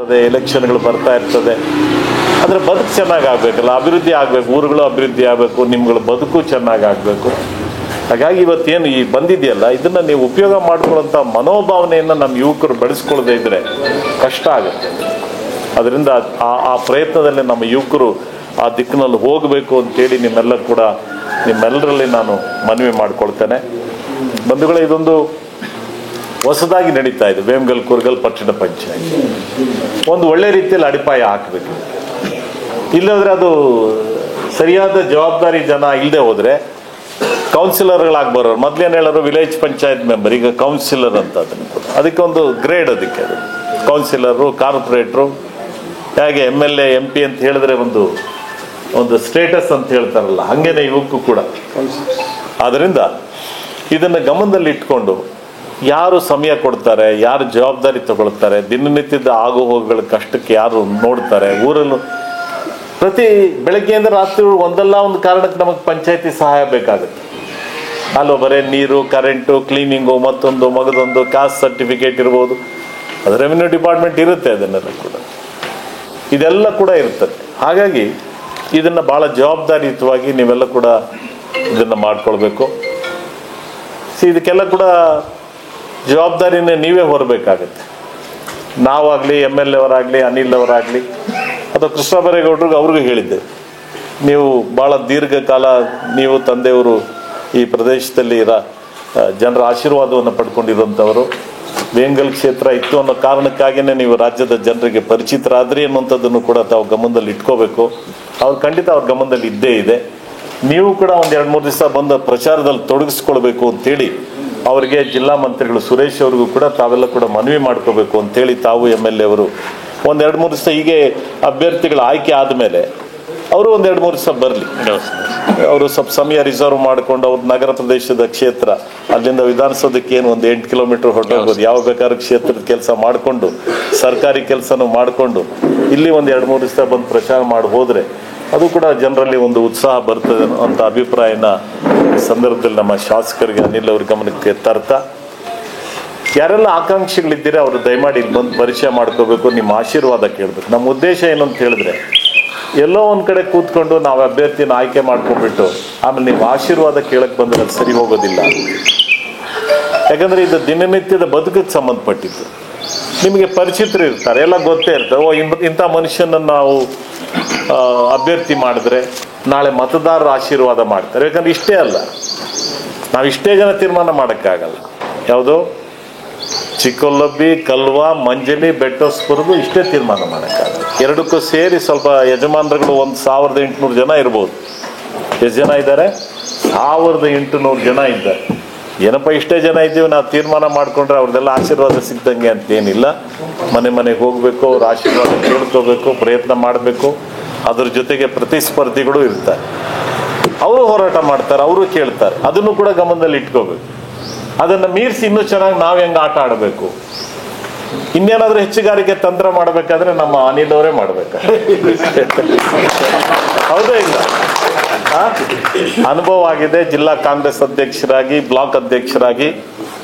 ಎಲೆಕ್ಷನ್ಗಳು ಬರ್ತಾ ಇರ್ತದೆ. ಆದರೆ ಬದುಕು ಚೆನ್ನಾಗಿ ಆಗಬೇಕಲ್ಲ, ಅಭಿವೃದ್ಧಿ ಆಗಬೇಕು, ಊರುಗಳು ಅಭಿವೃದ್ಧಿ ಆಗಬೇಕು, ನಿಮ್ಗಳ ಬದುಕು ಚೆನ್ನಾಗಿ ಆಗಬೇಕು. ಹಾಗಾಗಿ ಇವತ್ತೇನು ಈ ಬಂದಿದೆಯಲ್ಲ, ಇದನ್ನು ನೀವು ಉಪಯೋಗ ಮಾಡ್ಕೊಳ್ಳೋಂಥ ಮನೋಭಾವನೆಯನ್ನು ನಮ್ಮ ಯುವಕರು ಬೆಳೆಸ್ಕೊಳ್ಳದೇ ಇದ್ದರೆ ಕಷ್ಟ ಆಗುತ್ತೆ. ಅದರಿಂದ ಆ ಪ್ರಯತ್ನದಲ್ಲಿ ನಮ್ಮ ಯುವಕರು ಆ ದಿಕ್ಕಿನಲ್ಲಿ ಹೋಗಬೇಕು ಅಂತೇಳಿ ನಿಮ್ಮೆಲ್ಲರಲ್ಲಿ ನಾನು ಮನವಿ ಮಾಡಿಕೊಳ್ತೇನೆ. ಬಂಧುಗಳೇ, ಇದೊಂದು ಹೊಸದಾಗಿ ನಡೀತಾ ಇದೆ ವೇಮಗಲ್ ಕುರ್ಗಲ್ ಪಟ್ಟಣ ಪಂಚಾಯತ್. ಒಂದು ಒಳ್ಳೆ ರೀತಿಯಲ್ಲಿ ಅಡಿಪಾಯ ಹಾಕಬೇಕು. ಇಲ್ಲದ್ರೆ ಅದು ಸರಿಯಾದ ಜವಾಬ್ದಾರಿ ಜನ ಇಲ್ಲದೆ ಹೋದರೆ ಕೌನ್ಸಿಲರ್ಗಳಾಗಿ ಬರೋರು. ಮೊದಲೇನು ಹೇಳೋರು ವಿಲೇಜ್ ಪಂಚಾಯತ್ ಮೆಂಬರ್, ಈಗ ಕೌನ್ಸಿಲರ್ ಅಂತ ಅದಕ್ಕೆ ಒಂದು ಗ್ರೇಡ್, ಅದಕ್ಕೆ ಅದು ಕೌನ್ಸಿಲರು, ಕಾರ್ಪೊರೇಟ್ರು, ಹೇಗೆ MLA MP ಅಂತ ಹೇಳಿದ್ರೆ ಒಂದು ಸ್ಟೇಟಸ್ ಅಂತ ಹೇಳ್ತಾರಲ್ಲ, ಹಾಗೇನೆ ಇವಕ್ಕೂ ಕೂಡ. ಆದ್ದರಿಂದ ಇದನ್ನು ಗಮನದಲ್ಲಿ ಇಟ್ಕೊಂಡು ಯಾರು ಸಮಯ ಕೊಡ್ತಾರೆ, ಯಾರು ಜವಾಬ್ದಾರಿ ತಗೊಳ್ತಾರೆ, ದಿನನಿತ್ಯದ ಆಗು ಹೋಗುಗಳ ಕಷ್ಟಕ್ಕೆ ಯಾರು ನೋಡ್ತಾರೆ, ಊರಲ್ಲೂ ಪ್ರತಿ ಬೆಳಗ್ಗೆಯಿಂದ ರಾತ್ರಿ ಒಂದಲ್ಲ ಒಂದು ಕಾರಣಕ್ಕೆ ನಮಗೆ ಪಂಚಾಯತಿ ಸಹಾಯ ಬೇಕಾಗುತ್ತೆ. ಅಲ್ಲೋ ಬರೀ ನೀರು, ಕರೆಂಟು, ಕ್ಲೀನಿಂಗು, ಮತ್ತೊಂದು ಮಗದೊಂದು, ಕಾಸ್ಟ್ ಸರ್ಟಿಫಿಕೇಟ್ ಇರ್ಬೋದು, ಅದು ರೆವಿನ್ಯೂ ಡಿಪಾರ್ಟ್ಮೆಂಟ್ ಇರುತ್ತೆ, ಅದನ್ನೆಲ್ಲ ಕೂಡ ಇದೆಲ್ಲ ಕೂಡ ಇರ್ತದೆ. ಹಾಗಾಗಿ ಇದನ್ನು ಭಾಳ ಜವಾಬ್ದಾರಿಯುತವಾಗಿ ನೀವೆಲ್ಲ ಕೂಡ ಇದನ್ನು ಮಾಡ್ಕೊಳ್ಬೇಕು. ಇದಕ್ಕೆಲ್ಲ ಕೂಡ ಜವಾಬ್ದಾರಿನೇ ನೀವೇ ಹೊರಬೇಕಾಗತ್ತೆ. ನಾವಾಗಲಿ, MLA ಅವರಾಗಲಿ, ಅನಿಲ್ ಅವರಾಗಲಿ, ಅಥವಾ ಕೃಷ್ಣ ಬೈರೇಗೌಡರಿಗೆ ಅವ್ರಿಗೂ ಹೇಳಿದ್ದೆ, ನೀವು ಭಾಳ ದೀರ್ಘಕಾಲ ನೀವು ತಂದೆಯವರು ಈ ಪ್ರದೇಶದಲ್ಲಿ ಜನರ ಆಶೀರ್ವಾದವನ್ನು ಪಡ್ಕೊಂಡಿರುವಂಥವರು. ವೇಮಗಲ್ ಕ್ಷೇತ್ರ ಇತ್ತು ಅನ್ನೋ ಕಾರಣಕ್ಕಾಗಿಯೇ ನೀವು ರಾಜ್ಯದ ಜನರಿಗೆ ಪರಿಚಿತರಾದ್ರಿ ಅನ್ನುವಂಥದ್ದನ್ನು ಕೂಡ ತಾವು ಗಮನದಲ್ಲಿ ಇಟ್ಕೋಬೇಕು. ಅವ್ರು ಖಂಡಿತ ಅವ್ರ ಗಮನದಲ್ಲಿ ಇದ್ದೇ ಇದೆ. ನೀವು ಕೂಡ ಒಂದು 2-3 ದಿವಸ ಬಂದು ಪ್ರಚಾರದಲ್ಲಿ ತೊಡಗಿಸ್ಕೊಳ್ಬೇಕು ಅಂತೇಳಿ ಅವರಿಗೆ ಜಿಲ್ಲಾ ಮಂತ್ರಿಗಳು ಸುರೇಶ್ ಅವ್ರಿಗೂ ಕೂಡ ತಾವೆಲ್ಲ ಕೂಡ ಮನವಿ ಮಾಡ್ಕೋಬೇಕು ಅಂತೇಳಿ ತಾವು MLA ಅವರು ಒಂದು 2-3 ದಿವಸ ಹೀಗೆ ಅಭ್ಯರ್ಥಿಗಳ ಆಯ್ಕೆ ಆದಮೇಲೆ ಅವರು ಒಂದು 2-3 ದಿವಸ ಬರಲಿ. ಅವರು ಸ್ವಲ್ಪ ಸಮಯ ರಿಸರ್ವ್ ಮಾಡಿಕೊಂಡು ಅವ್ರ ನಗರ ಪ್ರದೇಶದ ಕ್ಷೇತ್ರ, ಅಲ್ಲಿಂದ ವಿಧಾನಸೌಧಕ್ಕೆ ಏನು ಒಂದು 8 ಕಿಲೋಮೀಟರ್ ಹೊರಟೋಗ್ಬೋದು, ಯಾವ ಬೇಕಾದ್ರೂ ಕ್ಷೇತ್ರದ ಕೆಲಸ ಮಾಡಿಕೊಂಡು ಸರ್ಕಾರಿ ಕೆಲಸನೂ ಮಾಡಿಕೊಂಡು ಇಲ್ಲಿ ಒಂದು 2-3 ದಿವಸ ಬಂದು ಪ್ರಚಾರ ಮಾಡಿ ಹೋದರೆ ಅದು ಕೂಡ ಜನರಲ್ಲಿ ಒಂದು ಉತ್ಸಾಹ ಬರ್ತದೆ ಅಂತ ಅಭಿಪ್ರಾಯನ ಈ ಸಂದರ್ಭದಲ್ಲಿ ನಮ್ಮ ಶಾಸಕರಿಗೆ ಅನಿಲ್ ಅವ್ರ ಗಮನಕ್ಕೆ ತರ್ತಾ, ಯಾರೆಲ್ಲ ಆಕಾಂಕ್ಷಿಗಳಿದ್ದೀರಾ ಅವರು ದಯಮಾಡಿ ಇಲ್ಲಿ ಬಂದು ಪರಿಚಯ ಮಾಡ್ಕೋಬೇಕು, ನಿಮ್ಮ ಆಶೀರ್ವಾದ ಕೇಳಬೇಕು. ನಮ್ಮ ಉದ್ದೇಶ ಏನು ಅಂತ ಹೇಳಿದ್ರೆ, ಎಲ್ಲೋ ಒಂದು ಕಡೆ ಕೂತ್ಕೊಂಡು ನಾವು ಅಭ್ಯರ್ಥಿನ ಆಯ್ಕೆ ಮಾಡ್ಕೊಂಡ್ಬಿಟ್ಟು ಆಮೇಲೆ ನಿಮ್ಮ ಆಶೀರ್ವಾದ ಕೇಳಕ್ಕೆ ಬಂದರೆ ಅದು ಸರಿ ಹೋಗೋದಿಲ್ಲ. ಯಾಕಂದರೆ ಇದು ದಿನನಿತ್ಯದ ಬದುಕಿಗೆ ಸಂಬಂಧಪಟ್ಟಿದ್ದು. ನಿಮಗೆ ಪರಿಚಿತರು ಇರ್ತಾರೆ, ಎಲ್ಲ ಗೊತ್ತೇ ಇರ್ತದೆ. ಇಂಥ ಮನುಷ್ಯನನ್ನು ನಾವು ಅಭ್ಯರ್ಥಿ ಮಾಡಿದ್ರೆ ನಾಳೆ ಮತದಾರರ ಆಶೀರ್ವಾದ ಮಾಡ್ತಾರೆ. ಯಾಕಂದ್ರೆ ಇಷ್ಟೇ ಅಲ್ಲ, ನಾವು ಇಷ್ಟೇ ಜನ ತೀರ್ಮಾನ ಮಾಡೋಕ್ಕಾಗಲ್ಲ. ಯಾವುದೋ ಚಿಕ್ಕೊಲ್ಲಬ್ಬಿ, ಕಲ್ವಾ, ಮಂಜಲಿ, ಬೆಟ್ಟಸ್ಪುರದು ಇಷ್ಟೇ ತೀರ್ಮಾನ ಮಾಡೋಕ್ಕಾಗಲ್ಲ. ಎರಡಕ್ಕೂ ಸೇರಿ ಸ್ವಲ್ಪ ಯಜಮಾನರುಗಳು 1800 ಜನ ಇರ್ಬೋದು. ಎಷ್ಟು ಜನ ಇದ್ದಾರೆ? 1800 ಜನ ಇದ್ದಾರೆ. ಏನಪ್ಪ ಇಷ್ಟೇ ಜನ ಇದ್ದೀವಿ, ನಾವು ತೀರ್ಮಾನ ಮಾಡಿಕೊಂಡ್ರೆ ಅವ್ರದ್ದೆಲ್ಲ ಆಶೀರ್ವಾದ ಸಿಗ್ದಂಗೆ ಅಂತೇನಿಲ್ಲ. ಮನೆಗೆ ಹೋಗಬೇಕು, ಅವ್ರ ಆಶೀರ್ವಾದ ಕೇಳ್ಕೋಬೇಕು, ಪ್ರಯತ್ನ ಮಾಡಬೇಕು. ಅದ್ರ ಜೊತೆಗೆ ಪ್ರತಿಸ್ಪರ್ಧಿಗಳು ಇರ್ತಾರೆ, ಅವರು ಹೋರಾಟ ಮಾಡ್ತಾರೆ, ಅವರು ಕೇಳ್ತಾರೆ. ಅದನ್ನು ಕೂಡ ಗಮನದಲ್ಲಿ ಇಟ್ಕೋಬೇಕು. ಅದನ್ನು ಮೀರಿಸಿ ಇನ್ನೂ ಚೆನ್ನಾಗಿ ನಾವು ಹೆಂಗೆ ಆಟ ಆಡಬೇಕು, ಇನ್ನೇನಾದ್ರೂ ಹೆಚ್ಚುಗಾರಿಕೆ ತಂತ್ರ ಮಾಡಬೇಕಾದ್ರೆ ನಮ್ಮ ಅನಿಲ್ ಅವರೇ ಮಾಡ್ಬೇಕಾದ್ರೆ ಹೌದೇ ಇಲ್ಲ? ಅನುಭವ ಆಗಿದೆ. ಜಿಲ್ಲಾ ಕಾಂಗ್ರೆಸ್ ಅಧ್ಯಕ್ಷರಾಗಿ, ಬ್ಲಾಕ್ ಅಧ್ಯಕ್ಷರಾಗಿ,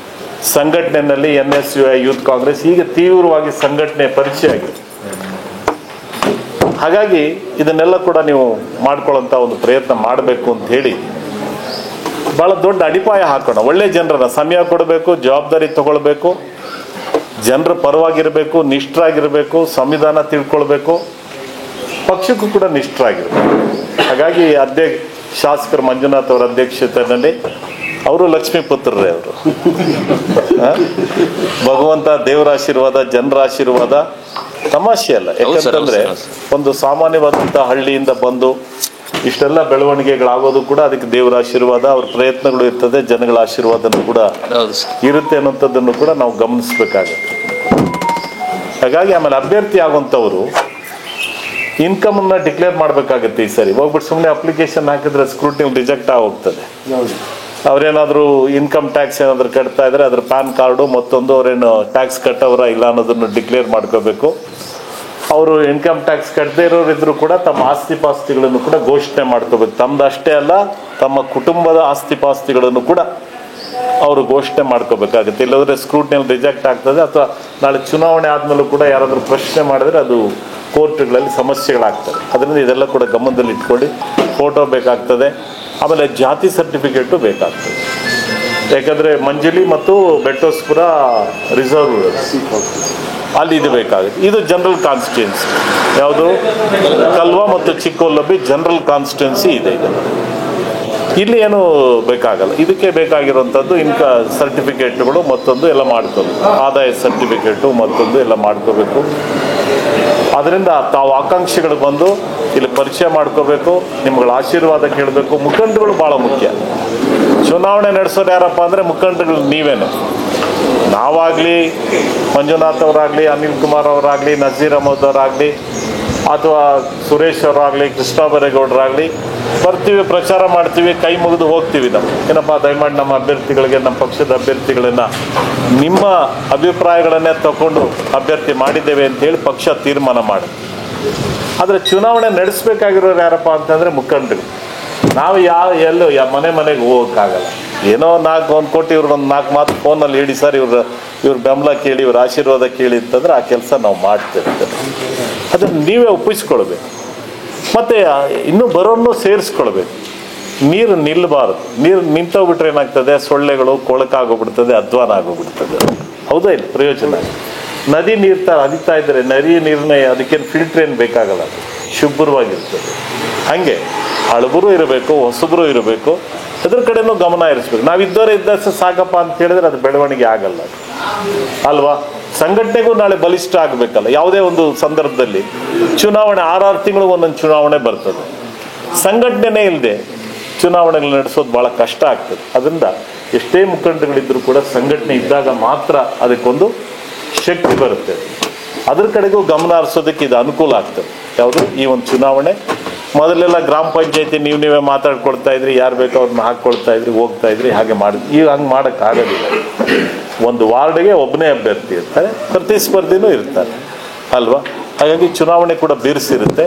ಸಂಘಟನೆಯಲ್ಲಿ NSUI ಯೂತ್ ಕಾಂಗ್ರೆಸ್ ಹೀಗೆ ತೀವ್ರವಾಗಿ ಸಂಘಟನೆ ಪರಿಚಯ ಆಗಿದೆ. ಹಾಗಾಗಿ ಇದನ್ನೆಲ್ಲ ಕೂಡ ನೀವು ಮಾಡ್ಕೊಳ್ಳೋಂಥ ಒಂದು ಪ್ರಯತ್ನ ಮಾಡಬೇಕು ಅಂತ ಹೇಳಿ ಭಾಳ ದೊಡ್ಡ ಅಡಿಪಾಯ ಹಾಕೋಣ. ಒಳ್ಳೆ ಜನರನ್ನ ಸಮಯ ಕೊಡಬೇಕು, ಜವಾಬ್ದಾರಿ ತಗೊಳ್ಬೇಕು, ಜನರ ಪರವಾಗಿರಬೇಕು, ನಿಷ್ಠರಾಗಿರಬೇಕು, ಸಂವಿಧಾನ ತಿಳ್ಕೊಳ್ಬೇಕು, ಪಕ್ಷಕ್ಕೂ ಕೂಡ ನಿಷ್ಠರಾಗಿರ್ಬೇಕು. ಹಾಗಾಗಿ ಶಾಸಕರು ಮಂಜುನಾಥ್ ಅವರ ಅಧ್ಯಕ್ಷತೆಯಲ್ಲಿ, ಅವರು ಲಕ್ಷ್ಮೀ ಪುತ್ರರೇ, ಅವರು ಭಗವಂತ ದೇವರ ಆಶೀರ್ವಾದ, ಜನರ ಆಶೀರ್ವಾದ ತಮಾಷೆ ಅಲ್ಲ. ಯಾಕಂತಂದ್ರೆ ಒಂದು ಸಾಮಾನ್ಯವಾದಂಥ ಹಳ್ಳಿಯಿಂದ ಬಂದು ಇಷ್ಟೆಲ್ಲ ಬೆಳವಣಿಗೆಗಳಾಗೋದು ಕೂಡ ಅದಕ್ಕೆ ದೇವರ ಆಶೀರ್ವಾದ, ಅವ್ರ ಪ್ರಯತ್ನಗಳು ಇರ್ತದೆ, ಜನಗಳ ಆಶೀರ್ವಾದನೂ ಕೂಡ ಇರುತ್ತೆ ಅನ್ನೋಂಥದ್ದನ್ನು ಕೂಡ ನಾವು ಗಮನಿಸ್ಬೇಕಾಗತ್ತೆ. ಹಾಗಾಗಿ ಆಮೇಲೆ ಅಭ್ಯರ್ಥಿ ಆಗುವಂಥವ್ರು ಇನ್ಕಮನ್ನು ಡಿಕ್ಲೇರ್ ಮಾಡಬೇಕಾಗತ್ತೆ. ಈ ಸರಿ ಹೋಗ್ಬಿಟ್ಟು ಸುಮ್ಮನೆ ಅಪ್ಲಿಕೇಶನ್ ಹಾಕಿದ್ರೆ ಸ್ಕ್ರೂಟಿನಿ ರಿಜೆಕ್ಟ್ ಆಗೋಗ್ತದೆ. ಅವರೇನಾದರೂ ಇನ್ಕಮ್ ಟ್ಯಾಕ್ಸ್ ಏನಾದರೂ ಕಟ್ತಾ ಇದ್ರೆ ಅದ್ರ ಪ್ಯಾನ್ ಕಾರ್ಡು ಮತ್ತೊಂದು, ಅವರೇನು ಟ್ಯಾಕ್ಸ್ ಕಟ್ಟವರ ಇಲ್ಲ ಅನ್ನೋದನ್ನು ಡಿಕ್ಲೇರ್ ಮಾಡ್ಕೋಬೇಕು. ಅವರು ಇನ್ಕಮ್ ಟ್ಯಾಕ್ಸ್ ಕಟ್ಟದೇ ಇರೋರಿದ್ರು ಕೂಡ ತಮ್ಮ ಆಸ್ತಿ ಪಾಸ್ತಿಗಳನ್ನು ಕೂಡ ಘೋಷಣೆ ಮಾಡ್ಕೋಬೇಕು. ತಮ್ಮದಷ್ಟೇ ಅಲ್ಲ, ತಮ್ಮ ಕುಟುಂಬದ ಆಸ್ತಿ ಪಾಸ್ತಿಗಳನ್ನು ಕೂಡ ಅವರು ಘೋಷಣೆ ಮಾಡ್ಕೋಬೇಕಾಗುತ್ತೆ. ಇಲ್ಲದ್ರೆ ಸ್ಕ್ರೂಟ್ನಿಯಲ್ಲಿ ರಿಜೆಕ್ಟ್ ಆಗ್ತದೆ, ಅಥವಾ ನಾಳೆ ಚುನಾವಣೆ ಆದಮೇಲೂ ಕೂಡ ಯಾರಾದರೂ ಪ್ರಶ್ನೆ ಮಾಡಿದ್ರೆ ಅದು ಕೋರ್ಟ್ಗಳಲ್ಲಿ ಸಮಸ್ಯೆಗಳಾಗ್ತದೆ. ಅದರಿಂದ ಇದೆಲ್ಲ ಕೂಡ ಗಮನದಲ್ಲಿ ಇಟ್ಕೊಳ್ಳಿ. ಫೋಟೋ ಬೇಕಾಗ್ತದೆ, ಆಮೇಲೆ ಜಾತಿ ಸರ್ಟಿಫಿಕೇಟು ಬೇಕಾಗ್ತದೆ. ಯಾಕಂದರೆ ಮಂಜಲಿ ಮತ್ತು ಬೆಟ್ಟೋಸ್ಪುರ ರಿಸರ್ವ್ ಅಲ್ಲಿ ಇದು ಬೇಕಾಗುತ್ತೆ. ಇದು ಜನರಲ್ ಕಾನ್ಸ್ಟಿಟ್ಯೂನ್ಸಿ, ಯಾವುದು ಕಲ್ವಾ ಮತ್ತು ಚಿಕ್ಕೋಲಬ್ಬಿ ಜನರಲ್ ಕಾನ್ಸ್ಟಿಟ್ಯೂನ್ಸಿ ಇದೆ. ಇಲ್ಲಿ ಏನು ಬೇಕಾಗಲ್ಲ. ಇದಕ್ಕೆ ಬೇಕಾಗಿರುವಂಥದ್ದು ಸರ್ಟಿಫಿಕೇಟ್ಗಳು ಮತ್ತೊಂದು ಎಲ್ಲ ಮಾಡ್ಕೋಬೇಕು. ಆದಾಯ ಸರ್ಟಿಫಿಕೇಟು ಮತ್ತೊಂದು ಎಲ್ಲ ಮಾಡ್ಕೋಬೇಕು. ಅದರಿಂದ ತಾವು ಆಕಾಂಕ್ಷಿಗಳು ಬಂದು ಇಲ್ಲಿ ಪರಿಚಯ ಮಾಡ್ಕೋಬೇಕು, ನಿಮ್ಗಳ ಆಶೀರ್ವಾದ ಕೇಳಬೇಕು. ಮುಖಂಡಗಳು ಭಾಳ ಮುಖ್ಯ. ಚುನಾವಣೆ ನಡೆಸೋರು ಯಾರಪ್ಪ ಅಂದರೆ ಮುಖಂಡಗಳು ನೀವೇನು. ನಾವಾಗಲಿ, ಮಂಜುನಾಥ್ ಅವರಾಗಲಿ, ಅನಿಲ್ ಕುಮಾರ್ ಅವರಾಗಲಿ, ನಜೀರ್ ಅಹಮದ್ ಅವರಾಗಲಿ, ಅಥವಾ ಸುರೇಶ್ ಅವರಾಗಲಿ, ಕೃಷ್ಣ ಬೈರೇಗೌಡರಾಗಲಿ ಬರ್ತೀವಿ, ಪ್ರಚಾರ ಮಾಡ್ತೀವಿ, ಕೈ ಮುಗಿದು ಹೋಗ್ತೀವಿ. ನಾವು ಏನಪ್ಪ, ದಯಮಾಡಿ ನಮ್ಮ ಅಭ್ಯರ್ಥಿಗಳಿಗೆ, ನಮ್ಮ ಪಕ್ಷದ ಅಭ್ಯರ್ಥಿಗಳನ್ನು ನಿಮ್ಮ ಅಭಿಪ್ರಾಯಗಳನ್ನೇ ತಗೊಂಡು ಅಭ್ಯರ್ಥಿ ಮಾಡಿದ್ದೇವೆ ಅಂತೇಳಿ ಪಕ್ಷ ತೀರ್ಮಾನ ಮಾಡುತ್ತೆ. ಆದರೆ ಚುನಾವಣೆ ನಡೆಸಬೇಕಾಗಿರೋರು ಯಾರಪ್ಪ ಅಂತಂದರೆ ಮುಖಂಡರು. ನಾವು ಎಲ್ಲೋ ಮನೆಗೆ ಹೋಗೋಕ್ಕಾಗಲ್ಲ. ಏನೋ 1 ಕೋಟಿ ಇವ್ರೊಂದು 4 ಮಾತು ಫೋನಲ್ಲಿ ಹೇಳಿ ಸರ್, ಇವ್ರ ಬೆಂಬಲ ಕೇಳಿ, ಇವ್ರ ಆಶೀರ್ವಾದ ಕೇಳಿ ಅಂತಂದ್ರೆ ಆ ಕೆಲಸ ನಾವು ಮಾಡ್ತೇವೆ. ಅದನ್ನು ನೀವೇ ಒಪ್ಪಿಸ್ಕೊಳ್ಬೇಕು. ಮತ್ತು ಇನ್ನೂ ಬರೋನ್ನು ಸೇರಿಸ್ಕೊಳ್ಬೇಕು. ನೀರು ನಿಲ್ಲಬಾರ್ದು. ನೀರು ನಿಂತೋಗ್ಬಿಟ್ರೆ ಏನಾಗ್ತದೆ, ಸೊಳ್ಳೆಗಳು ಕೊಳಕಾಗೋಗ್ಬಿಡ್ತದೆ, ಅಧ್ವಾನ ಆಗೋಗ್ಬಿಡ್ತದೆ. ಹೌದಾ ಇಲ್ಲ? ಪ್ರಯೋಜನ. ನದಿ ನೀರು ಹರಿತಾ ಇದ್ದರೆ ನದಿ ನೀರನ್ನೇ, ಅದಕ್ಕೇನು ಫಿಲ್ಟ್ರ್ ಏನು ಬೇಕಾಗಲ್ಲ, ಅದು ಶುಭ್ರವಾಗಿರ್ತದೆ. ಹಾಗೆ ಹಳಬರು ಇರಬೇಕು, ಹೊಸಬರು ಇರಬೇಕು, ಅದ್ರ ಕಡೆನೂ ಗಮನ ಇರಿಸ್ಬೇಕು. ನಾವಿದ್ದವರೇ ಇದ್ದಷ್ಟು ಸಾಕಪ್ಪ ಅಂತ ಹೇಳಿದ್ರೆ ಅದು ಬೆಳವಣಿಗೆ ಆಗಲ್ಲ ಅಲ್ವಾ? ಸಂಘಟನೆಗೂ ನಾಳೆ ಬಲಿಷ್ಠ ಆಗಬೇಕಲ್ಲ. ಯಾವುದೇ ಒಂದು ಸಂದರ್ಭದಲ್ಲಿ ಚುನಾವಣೆ 6 ತಿಂಗಳು ಒಂದೊಂದು ಚುನಾವಣೆ ಬರ್ತದೆ. ಸಂಘಟನೆ ಇಲ್ಲದೆ ಚುನಾವಣೆಗಳು ನಡೆಸೋದು ಭಾಳ ಕಷ್ಟ ಆಗ್ತದೆ. ಅದರಿಂದ ಎಷ್ಟೇ ಮುಖಂಡಗಳಿದ್ರೂ ಕೂಡ ಸಂಘಟನೆ ಇದ್ದಾಗ ಮಾತ್ರ ಅದಕ್ಕೊಂದು ಶಕ್ತಿ ಬರುತ್ತೆ. ಅದ್ರ ಕಡೆಗೂ ಗಮನ ಹರಿಸೋದಕ್ಕೆ ಇದು ಅನುಕೂಲ ಆಗ್ತದೆ. ಯಾವುದು? ಈ ಒಂದು ಚುನಾವಣೆ. ಮೊದಲೆಲ್ಲ ಗ್ರಾಮ ಪಂಚಾಯತಿ ನೀವೇ ಮಾತಾಡ್ಕೊಳ್ತಾ ಇದ್ರಿ, ಯಾರು ಬೇಕೋ ಅವ್ರನ್ನ ಹಾಕ್ಕೊಳ್ತಾ ಇದ್ರಿ, ಹೋಗ್ತಾ ಇದ್ರಿ, ಹಾಗೆ ಈಗ ಹಂಗೆ ಮಾಡೋಕ್ಕಾಗೋದಿಲ್ಲ. ಒಂದು ವಾರ್ಡ್ಗೆ ಒಬ್ಬನೇ ಅಭ್ಯರ್ಥಿ ಇರ್ತಾರೆ, ಪ್ರತಿಸ್ಪರ್ಧಿನೂ ಇರ್ತಾರೆ ಅಲ್ವಾ? ಹಾಗಾಗಿ ಚುನಾವಣೆ ಕೂಡ ಬಿರುಸಿರುತ್ತೆ.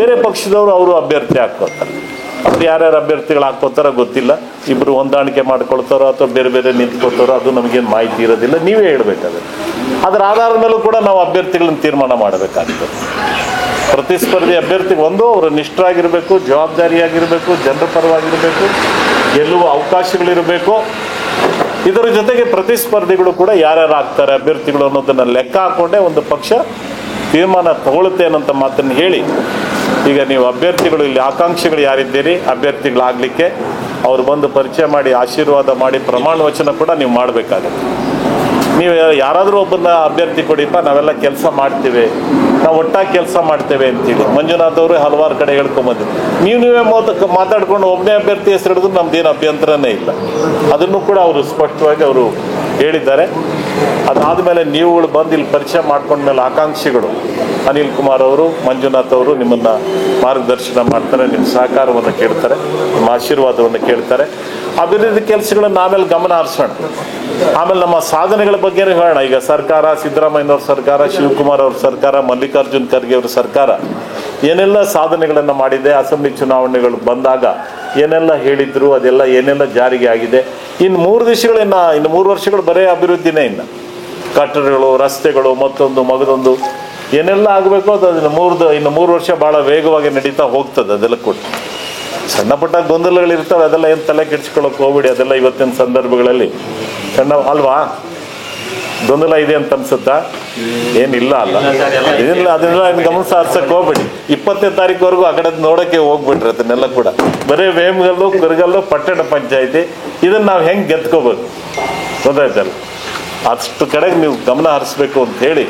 ಬೇರೆ ಪಕ್ಷದವರು ಅವರು ಅಭ್ಯರ್ಥಿ ಹಾಕ್ಕೊಳ್ತಾರೆ. ಅವ್ರು ಯಾರ್ಯಾರು ಅಭ್ಯರ್ಥಿಗಳು ಹಾಕ್ಕೋತಾರೋ ಗೊತ್ತಿಲ್ಲ. ಇಬ್ಬರು ಹೊಂದಾಣಿಕೆ ಮಾಡ್ಕೊಳ್ತಾರೋ ಅಥವಾ ಬೇರೆ ಬೇರೆ ನಿಂತ್ಕೊಳ್ತಾರೋ ಅದು ನಮಗೇನು ಮಾಹಿತಿ ಇರೋದಿಲ್ಲ. ನೀವೇ ಹೇಳ್ಬೇಕಾದ್ರೆ ಅದರ ಆಧಾರದ ಮೇಲೂ ಕೂಡ ನಾವು ಅಭ್ಯರ್ಥಿಗಳನ್ನ ತೀರ್ಮಾನ ಮಾಡಬೇಕಾಗ್ತದೆ. ಪ್ರತಿಸ್ಪರ್ಧಿ ಅಭ್ಯರ್ಥಿ ಅವರು ನಿಷ್ಠರಾಗಿರಬೇಕು, ಜವಾಬ್ದಾರಿಯಾಗಿರಬೇಕು, ಜನರ ಪರವಾಗಿರಬೇಕು, ಗೆಲ್ಲುವ ಅವಕಾಶಗಳಿರಬೇಕು. ಇದರ ಜೊತೆಗೆ ಪ್ರತಿಸ್ಪರ್ಧಿಗಳು ಕೂಡ ಯಾರ್ಯಾರು ಆಗ್ತಾರೆ ಅಭ್ಯರ್ಥಿಗಳು ಅನ್ನೋದನ್ನು ಲೆಕ್ಕ ಹಾಕೊಂಡೇ ಒಂದು ಪಕ್ಷ ತೀರ್ಮಾನ ತಗೊಳುತ್ತೆ ಅನ್ನೋಂಥ ಮಾತನ್ನು ಹೇಳಿ, ಈಗ ನೀವು ಅಭ್ಯರ್ಥಿಗಳು, ಇಲ್ಲಿ ಆಕಾಂಕ್ಷಿಗಳು ಯಾರಿದ್ದೀರಿ ಅಭ್ಯರ್ಥಿಗಳಾಗಲಿಕ್ಕೆ, ಅವ್ರು ಬಂದು ಪರಿಚಯ ಮಾಡಿ ಆಶೀರ್ವಾದ ಮಾಡಿ ಪ್ರಮಾಣ ವಚನ ಕೂಡ ನೀವು ಮಾಡಬೇಕಾಗತ್ತೆ. ನೀವು ಯಾರಾದರೂ ಒಬ್ಬರನ್ನ ಅಭ್ಯರ್ಥಿ ಕೊಡಿಪ್ಪ, ನಾವೆಲ್ಲ ಕೆಲಸ ಮಾಡ್ತೀವಿ, ನಾವು ಒಟ್ಟಾಗಿ ಕೆಲಸ ಮಾಡ್ತೇವೆ ಅಂತೇಳಿ ಮಂಜುನಾಥ್ ಅವರು ಹಲವಾರು ಕಡೆ ಹೇಳ್ಕೊಂಬಂದ್ರು. ನೀವೇ ಮಾತಾಡ್ಕೊಂಡು ಒಬ್ಬನೇ ಅಭ್ಯರ್ಥಿ ಹೆಸರು ಹಿಡಿದ್ರು ನಮ್ದೇನು ಅಭ್ಯಂತರನೇ ಇಲ್ಲ. ಅದನ್ನು ಕೂಡ ಅವರು ಸ್ಪಷ್ಟವಾಗಿ ಅವರು ಹೇಳಿದ್ದಾರೆ. ಅದಾದಮೇಲೆ ನೀವುಗಳು ಬಂದು ಇಲ್ಲಿ ಪರಿಚಯ ಮಾಡ್ಕೊಂಡ್ಮೇಲೆ ಆಕಾಂಕ್ಷಿಗಳು ಅನಿಲ್ ಕುಮಾರ್ ಅವರು, ಮಂಜುನಾಥ್ ಅವರು ನಿಮ್ಮನ್ನು ಮಾರ್ಗದರ್ಶನ ಮಾಡ್ತಾರೆ, ನಿಮ್ಮ ಸಹಕಾರವನ್ನು ಕೇಳ್ತಾರೆ, ನಿಮ್ಮ ಆಶೀರ್ವಾದವನ್ನು ಕೇಳ್ತಾರೆ. ಅಭಿವೃದ್ಧಿ ಕೆಲಸಗಳನ್ನು ಆಮೇಲೆ ಗಮನ ಹರಿಸೋಣ. ಆಮೇಲೆ ನಮ್ಮ ಸಾಧನೆಗಳ ಬಗ್ಗೆನೂ ಹೇಳೋಣ. ಈಗ ಸರ್ಕಾರ, ಸಿದ್ದರಾಮಯ್ಯನವ್ರ ಸರ್ಕಾರ, ಶಿವಕುಮಾರ್ ಅವ್ರ ಸರ್ಕಾರ, ಮಲ್ಲಿಕಾರ್ಜುನ್ ಖರ್ಗೆ ಅವ್ರ ಸರ್ಕಾರ ಏನೆಲ್ಲ ಸಾಧನೆಗಳನ್ನು ಮಾಡಿದೆ, ಅಸೆಂಬ್ಲಿ ಚುನಾವಣೆಗಳು ಬಂದಾಗ ಏನೆಲ್ಲ ಹೇಳಿದ್ರು, ಅದೆಲ್ಲ ಏನೆಲ್ಲ ಜಾರಿಗೆ ಆಗಿದೆ. ಇನ್ನು 3 ವರ್ಷಗಳು ಬರೀ ಅಭಿವೃದ್ಧಿನೇ. ಇನ್ನು ಕಟ್ಟಡಗಳು, ರಸ್ತೆಗಳು, ಮಗದೊಂದು ಏನೆಲ್ಲ ಆಗಬೇಕು ಅದು ಇನ್ನು 3 ವರ್ಷ ಭಾಳ ವೇಗವಾಗಿ ನಡೀತಾ ಹೋಗ್ತದೆ. ಅದೆಲ್ಲ ಕೊಟ್ಟು ಸಣ್ಣ ಪುಟ್ಟ ಗೊಂದಲಗಳಿರ್ತವೆ, ಅದೆಲ್ಲ ಏನು ತಲೆ ಕೆಡಿಸ್ಕೊಳ್ಳೋಕೆ ಹೋಗ್ಬಿಡಿ. ಅದೆಲ್ಲ ಇವತ್ತಿನ ಸಂದರ್ಭಗಳಲ್ಲಿ ಅಲ್ವಾ, ಗೊಂದಲ ಇದೆ ಅಂತ ಅನ್ಸುತ್ತಾ? ಏನಿಲ್ಲ ಅಲ್ಲ, ಇದೆಲ್ಲ ಅದನ್ನೆಲ್ಲ ಗಮನ ಹರ್ಸಕ್ಕೆ ಹೋಗ್ಬೇಡಿ. 20ನೇ ತಾರೀಕುವರೆಗೂ ಆ ಕಡೆ ನೋಡೋಕ್ಕೆ ಹೋಗ್ಬಿಟ್ರೆ ಅದನ್ನೆಲ್ಲ ಕೂಡ ಬರೀ ವೇಮಗಲ್ಲು, ಕುರಗಲ್ಲು, ಪಟ್ಟಣ ಪಂಚಾಯಿತಿ ಇದನ್ನು ನಾವು ಹೆಂಗೆ ಗೆದ್ಕೋಬೇಕು ಗೊತ್ತಾಯ್ತಲ್ಲ. ಅಷ್ಟು ಕಡೆಗೆ ನೀವು ಗಮನ ಹರಿಸ್ಬೇಕು ಅಂತ ಹೇಳಿ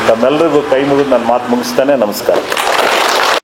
ತಮ್ಮೆಲ್ಲರಿಗೂ ಕೈ ಮುಗಿದು ನಾನು ಮಾತು ಮುಗಿಸ್ತಾನೆ. ನಮಸ್ಕಾರ.